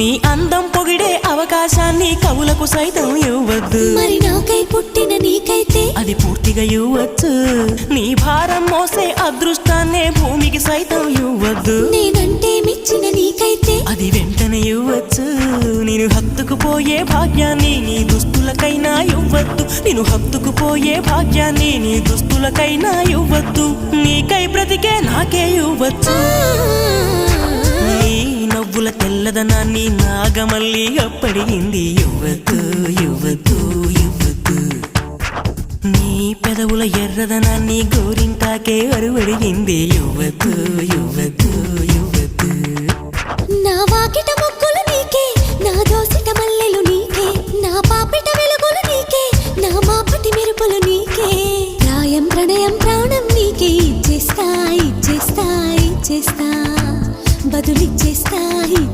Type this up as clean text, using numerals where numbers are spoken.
నీ అందం పొగిడే అవకాశాన్ని కవులకు సైతం ఇవ్వద్దు. మరి నాకై పుట్టిన నీకైతే అది పూర్తిగా ఇవ్వచ్చు. నీ భారం మోసే అదృష్టాన్నే భూమికి సైతం ఇవ్వద్దు. నేనంటే మెచ్చిన నీకైతే అది వెంటనే ఇవ్వచ్చు. నేను హత్తుకుపోయే భాగ్యాన్ని నీ దుస్తులకైనా ఇవ్వద్దు. నేను హత్తుకుపోయే భాగ్యాన్ని నీ దుస్తులకైనా ఇవ్వద్దు. నీకై బ్రతికే నాకే ఇవ్వచ్చు. నీ నవ్వుల తెల్లదనాన్ని నాగమల్లి అప్పడిగింది. ఇవ్వద్దు ఇవ్వద్దు ఇవ్వద్దు. నీ పెదవుల ఎర్రదనాన్ని గోరింటాకే అరువడిగింది. ఇవ్వద్దు ఇవ్వద్దు ఇవ్వద్దు. నా వాకిట మొక్కులు నీకే, నా దోస